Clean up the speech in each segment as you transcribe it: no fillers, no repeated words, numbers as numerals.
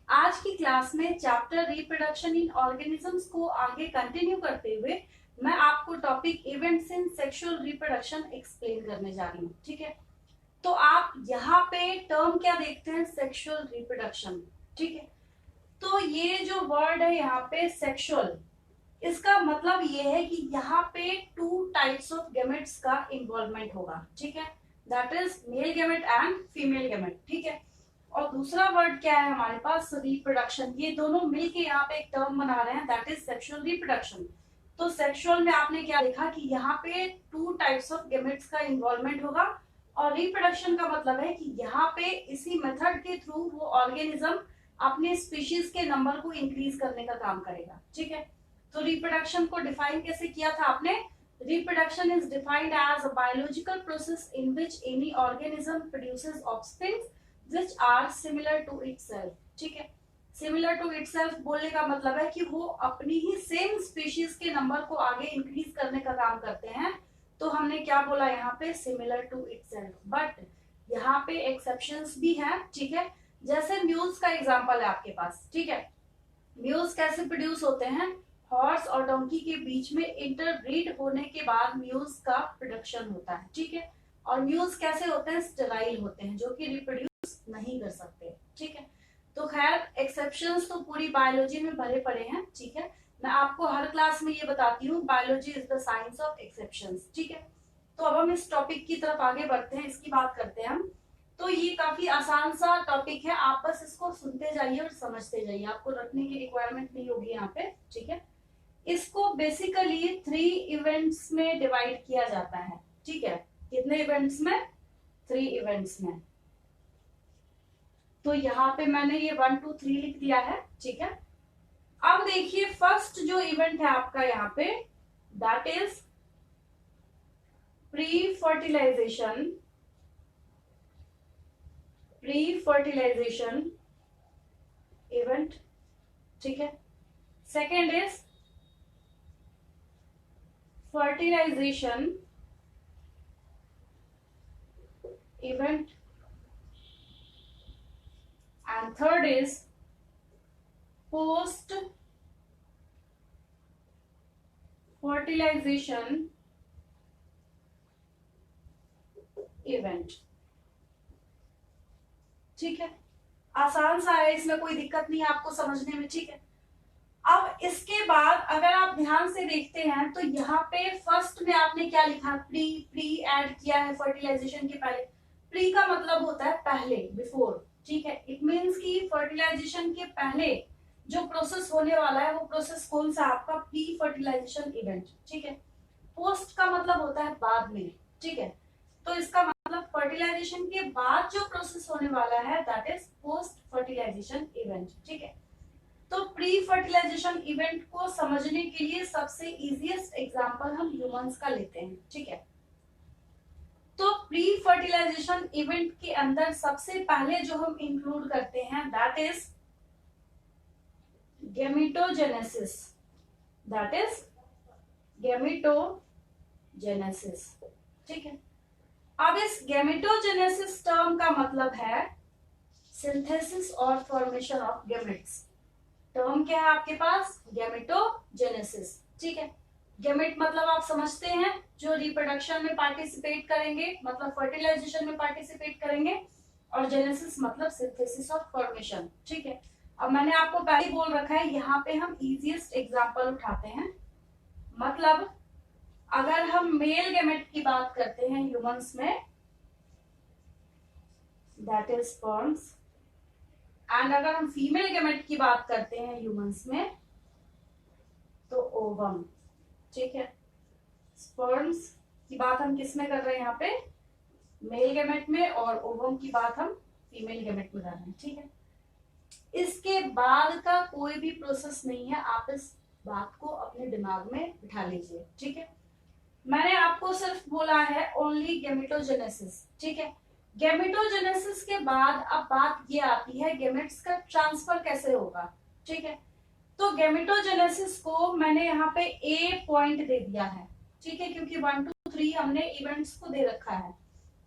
आज की क्लास में चैप्टर रिप्रोडक्शन इन ऑर्गेनिजम्स को आगे कंटिन्यू करते हुए मैं आपको topic events in sexual reproduction explain करने जा रही हूँ। ठीक है, तो आप यहाँ पे टर्म क्या देखते हैं, सेक्सुअल रिप्रोडक्शन। ठीक है, तो ये जो वर्ड है यहाँ पे सेक्सुअल, इसका मतलब ये है कि यहाँ पे टू टाइप्स ऑफ गेमेट्स का इन्वॉल्वमेंट होगा। ठीक है, that is male gamete and female gamete. ठीक है, और दूसरा वर्ड क्या है हमारे पास, रिप्रोडक्शन। ये दोनों मिलके यहाँ पे एक टर्म बना रहे हैं, दैट इज सेक्सुअल रिप्रोडक्शन। तो सेक्सुअल में आपने क्या देखा कि यहाँ पे टू टाइप्स ऑफ गेमेट्स का इन्वॉल्वमेंट होगा, और रिप्रोडक्शन का मतलब है कि यहाँ पे इसी मेथड के थ्रू वो ऑर्गेनिज्म अपने स्पीशीज के नंबर को इंक्रीज करने का काम करेगा। ठीक है, तो रिप्रोडक्शन को डिफाइन कैसे किया था आपने, reproduction is defined as a biological process in which any organism produces offsprings which are similar to itself। ठीक है, सिमिलर टू itself बोलने का मतलब है कि वो अपनी ही सेम स्पीशीज के नंबर को आगे इंक्रीज करने का काम करते हैं। तो हमने क्या बोला यहाँ पे, सिमिलर टू itself। बट यहाँ पे एक्सेप्शंस भी हैं। ठीक है, जैसे म्यूज का एग्जांपल है आपके पास। ठीक है, म्यूज कैसे प्रोड्यूस होते हैं, हॉर्स और डोंकी के बीच में इंटरब्रीड होने के बाद म्यूज का प्रोडक्शन होता है। ठीक है, और म्यूज कैसे होते हैं, स्टेराइल होते हैं, जो कि रिप्रोड्यूस नहीं कर सकते। ठीक है, तो खैर एक्सेप्शंस तो पूरी बायोलॉजी में भरे पड़े हैं। ठीक है, मैं आपको हर क्लास में ये बताती हूँ, biology is the science of exceptions. ठीक है, तो अब हम इस टॉपिक की तरफ आगे बढ़ते हैं, इसकी बात करते हैं हम। तो ये काफी आसान सा टॉपिक है, आप बस इसको सुनते जाइए और समझते जाइए, आपको रटने की रिक्वायरमेंट नहीं होगी यहाँ पे। ठीक है, इसको बेसिकली 3 इवेंट्स में डिवाइड किया जाता है। ठीक है, कितने इवेंट्स में, 3 इवेंट्स में। तो यहाँ पे मैंने ये 1 2 3 लिख दिया है। ठीक है, अब देखिए फर्स्ट जो इवेंट है आपका यहाँ पे, that is pre fertilization event. ठीक है, second is fertilization event, and third is post fertilization event। ठीक है, आसान सा है, इसमें कोई दिक्कत नहीं है आपको समझने में। ठीक है, अब इसके बाद अगर आप ध्यान से देखते हैं तो यहाँ पे फर्स्ट में आपने क्या लिखा, प्री ऐड किया है फर्टिलाइजेशन के पहले। प्री का मतलब होता है पहले, बिफोर। ठीक है, इट मीन्स कि फर्टिलाइजेशन के पहले जो प्रोसेस होने वाला है वो प्रोसेस कौन सा, आपका प्री फर्टिलाइजेशन इवेंट। ठीक है, पोस्ट का मतलब होता है बाद में। ठीक है, तो इसका मतलब फर्टिलाइजेशन के बाद जो प्रोसेस होने वाला है, that is post fertilization event. ठीक है, तो प्री फर्टिलाइजेशन इवेंट को समझने के लिए सबसे इजीएस्ट एग्जांपल हम ह्यूमंस का लेते हैं। ठीक है, तो प्री फर्टिलाइजेशन इवेंट के अंदर सबसे पहले जो हम इंक्लूड करते हैं, that is gametogenesis. That is gametogenesis. ठीक है, अब इस गैमेटोजेनेसिस टर्म का मतलब है सिंथेसिस और फॉर्मेशन ऑफ गैमेट्स। टर्म क्या है आपके पास, गैमेटोजेनेसिस। ठीक है, गैमेट मतलब आप समझते हैं, जो रिप्रोडक्शन में पार्टिसिपेट करेंगे, मतलब फर्टिलाइजेशन में पार्टिसिपेट करेंगे, और जेनेसिस मतलब सिंथेसिस और फॉर्मेशन। ठीक है, अब मैंने आपको पहले बोल रखा है, यहाँ पे हम इजीएस्ट एग्जांपल उठाते हैं। मतलब अगर हम मेल गैमेट की बात करते हैं ह्यूमंस में, दैट इज स्पर्म्स, एंड अगर हम फीमेल गैमेट की बात करते हैं ह्यूमंस में, तो ओवम। ठीक है, स्पर्म्स की बात हम किस में कर रहे हैं, यहाँ पे मेल गैमेट में, और ओवम की बात हम फीमेल गैमेट में कर रहे हैं। ठीक है, इसके बाद का कोई भी प्रोसेस नहीं है, आप इस बात को अपने दिमाग में बिठा लीजिए। ठीक है, मैंने आपको सिर्फ बोला है ओनली गैमेटोजेनेसिस। ठीक है, गैमेटोजेनेसिस के बाद अब बात ये आती है गैमेट्स का ट्रांसफर कैसे होगा। ठीक है, तो गैमेटोजेनेसिस को मैंने यहाँ पे ए पॉइंट दे दिया है। ठीक है, क्योंकि 1 2 3 हमने इवेंट्स को दे रखा है,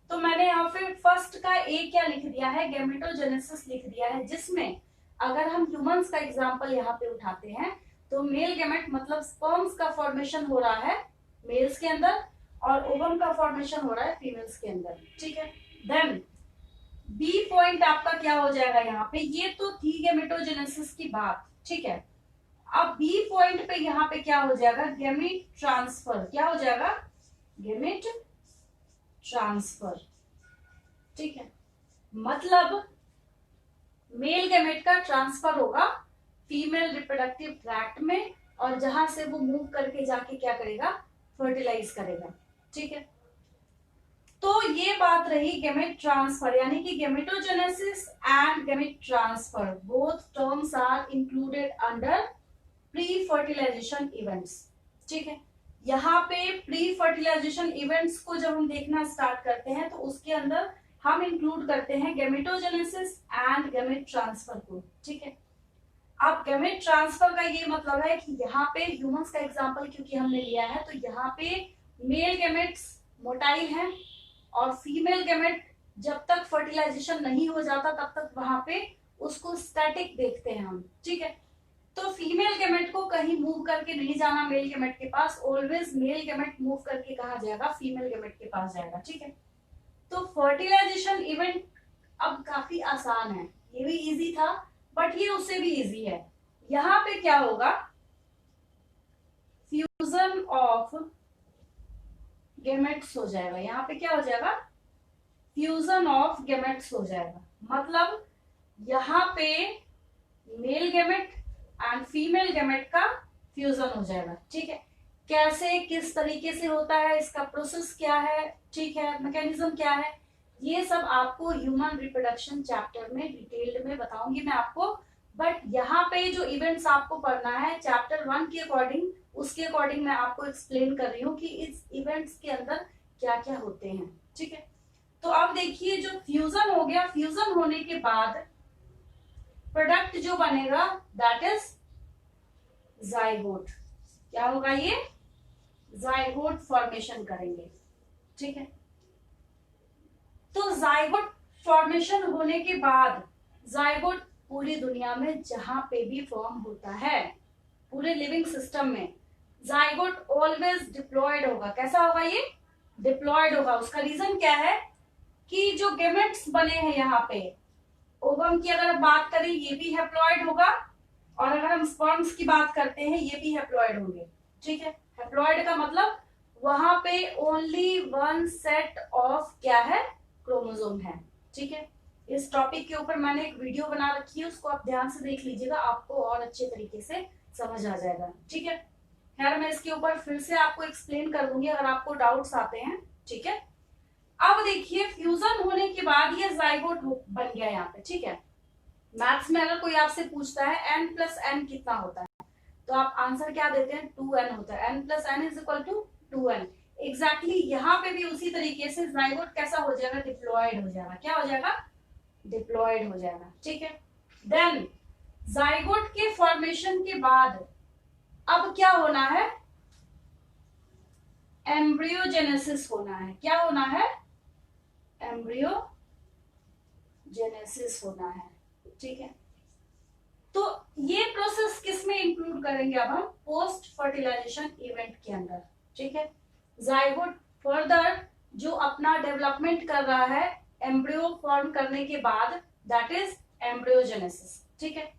तो मैंने यहाँ पे फर्स्ट का ए क्या लिख दिया है, गैमेटोजेनेसिस लिख दिया है, जिसमें अगर हम ह्यूमंस का एग्जांपल यहाँ पे उठाते हैं तो मेल गैमेट मतलब स्पर्म्स का फॉर्मेशन हो रहा है मेल्स के अंदर और ओवम का फॉर्मेशन हो रहा है फीमेल्स के अंदर, ठीक है। देन बी पॉइंट आपका क्या हो जाएगा यहाँ पे, ये तो थी गैमेटोजेनेसिस की बात, ठीक है। अब बी पॉइंट पे यहाँ पे क्या हो जाएगा, गैमेट ट्रांसफर, क्या हो जाएगा, गैमेट ट्रांसफर, ठीक है। मतलब मेल गैमेट का ट्रांसफर होगा फीमेल रिप्रोडक्टिव ट्रैक्ट में और जहां से वो मूव करके जाके क्या करेगा, फर्टिलाइज करेगा, ठीक है। तो ये बात रही गैमेट ट्रांसफर, यानी कि gametogenesis and gamete transfer both terms are included under pre fertilization events, ठीक है। यहाँ पे प्री फर्टिलाइजेशन इवेंट्स को जब हम देखना स्टार्ट करते हैं तो उसके अंदर हम इंक्लूड करते हैं गैमेटोजेनेसिस एंड गैमेट ट्रांसफर को, ठीक है। अब गैमेट ट्रांसफर का ये मतलब है कि यहाँ पे ह्यूमंस का एग्जांपल क्योंकि हमने लिया है तो यहाँ पे मेल गैमेट्स मोटाइल हैं और फीमेल गैमेट जब तक फर्टिलाइजेशन नहीं हो जाता तब तक वहां पे उसको स्टैटिक देखते हैं हम, ठीक है। तो फीमेल गैमेट को कहीं मूव करके नहीं जाना मेल गैमेट के पास, ऑलवेज मेल गैमेट मूव करके कहाँ जाएगा, फीमेल गैमेट के पास जाएगा, ठीक है। तो फर्टिलाइजेशन इवेंट अब काफी आसान है, ये भी इजी था बट ये उससे भी इजी है। यहाँ पे क्या होगा, फ्यूजन ऑफ गैमेट्स हो जाएगा, यहाँ पे क्या हो जाएगा, फ्यूजन ऑफ गैमेट्स हो जाएगा। मतलब यहाँ पे male gamete and female gamete का फ्यूजन हो जाएगा, ठीक है। कैसे, किस तरीके से होता है, इसका प्रोसेस क्या है, ठीक है, मैकेनिज्म क्या है, ये सब आपको ह्यूमन रिप्रोडक्शन चैप्टर में डिटेल्ड में बताऊंगी मैं आपको। बट यहाँ पे जो इवेंट्स आपको पढ़ना है चैप्टर 1 के अकॉर्डिंग, उसके अकॉर्डिंग मैं आपको एक्सप्लेन कर रही हूँ कि इस इवेंट्स के अंदर क्या क्या होते हैं, ठीक है। तो अब देखिए जो फ्यूजन हो गया, फ्यूजन होने के बाद प्रोडक्ट जो बनेगा दैट इज जाइगोट, क्या होगा, ये जाइगोट फॉर्मेशन करेंगे, ठीक है। तो जाइगोट फॉर्मेशन होने के बाद जाइगोट पूरी दुनिया में जहां पे भी फॉर्म होता है पूरे लिविंग सिस्टम में जाइगोट ऑलवेज डिप्लॉयड होगा। कैसा होगा, ये डिप्लॉयड होगा। उसका रीजन क्या है कि जो गैमेट्स बने हैं यहाँ पे, ओवम की अगर बात करें ये भी हैप्लॉयड होगा और अगर हम स्पर्म्स की बात करते हैं ये भी हैप्लॉयड होंगे, ठीक है। हैप्लॉयड का मतलब वहां पे ओनली वन सेट ऑफ क्या है, क्रोमोसोम है, ठीक है। इस टॉपिक के ऊपर मैंने एक वीडियो बना रखी है, उसको आप ध्यान से देख लीजिएगा, आपको और अच्छे तरीके से समझ आ जाएगा, ठीक है। खैर मैं इसके ऊपर फिर से आपको एक्सप्लेन कर दूंगी अगर आपको डाउट्स आते हैं, ठीक है। अब देखिए फ्यूजन होने के बाद ये जाइगोट बन गया यहाँ पे, ठीक है। मैथ्स में अगर कोई आपसे पूछता है n प्लस n कितना होता है तो आप आंसर क्या देते हैं, 2n होता है, n plus n is equal to 2n। Exactly यहाँ पे भी उसी तरीके से जाइगोट कैसा हो जाएगा, डिप्लॉयड हो जाएगा, क्या हो जाएगा, डिप्लॉयड हो जाएगा, ठीक है। देन जाइगोट के फॉर्मेशन के बाद अब क्या होना है, एम्ब्रियोजेनेसिस होना है, क्या होना है, एम्ब्रियोजेनेसिस होना है, ठीक है। तो ये प्रोसेस किस में इंक्लूड करेंगे अब हम, पोस्ट फर्टिलाइजेशन इवेंट के अंदर, ठीक है। जाइगोट फर्दर जो अपना डेवलपमेंट कर रहा है एम्ब्रियो फॉर्म करने के बाद दैट इज एम्ब्रियोजेनेसिस, ठीक है।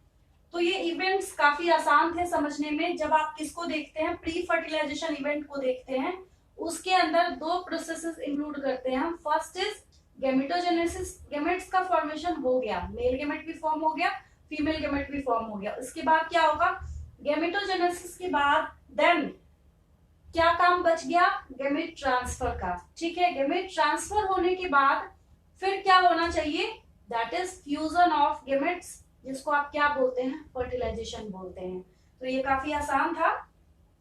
तो ये इवेंट्स काफी आसान थे समझने में। जब आप किसको देखते हैं, प्री फर्टिलाइजेशन इवेंट को देखते हैं, उसके अंदर दो प्रोसेसेस इंक्लूड करते हैं हम। फर्स्ट इज गैमेटोजेनेसिस, गैमेट्स का फॉर्मेशन हो गया, मेल गैमेट भी फॉर्म हो गया, फीमेल गैमेट भी फॉर्म हो गया। उसके बाद क्या होगा, गैमेटोजेनेसिस के बाद देन क्या काम बच गया, गैमेट ट्रांसफर का, ठीक है। गैमेट ट्रांसफर होने के बाद फिर क्या होना चाहिए, that is fusion of gametes, जिसको आप क्या बोलते हैं, फर्टिलाइजेशन बोलते हैं। तो ये काफी आसान था।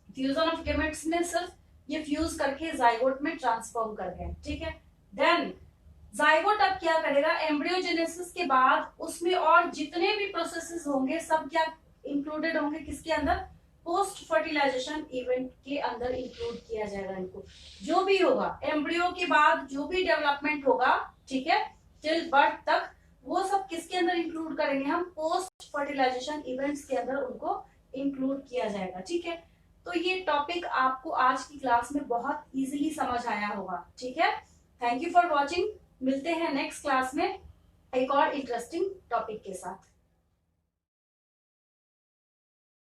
फ्यूजन ऑफ गैमेट्स में सिर्फ ये फ्यूज करके जाइगोट में ट्रांसफॉर्म कर गए, ठीक है। देन जाइगोट अब क्या करेगा, एम्ब्रियोजेनेसिस के बाद उसमें और जितने भी प्रोसेसेस होंगे सब क्या इंक्लूडेड होंगे, किसके अंदर, पोस्ट फर्टिलाइजेशन इवेंट के अंदर इंक्लूड किया जाएगा इनको। जो भी होगा एम्ब्रियो के बाद जो भी डेवलपमेंट होगा, ठीक है, टिल बर्थ तक, वो सब किसके अंदर इंक्लूड करेंगे हम, पोस्ट फर्टिलाइजेशन इवेंट्स के अंदर उनको इंक्लूड किया जाएगा। ठीक है, तो ये टॉपिक आपको आज की क्लास में बहुत इजीली समझ आया होगा। ठीक है, थैंक यू फॉर वॉचिंग। मिलते हैं नेक्स्ट क्लास में एक और इंटरेस्टिंग टॉपिक के साथ।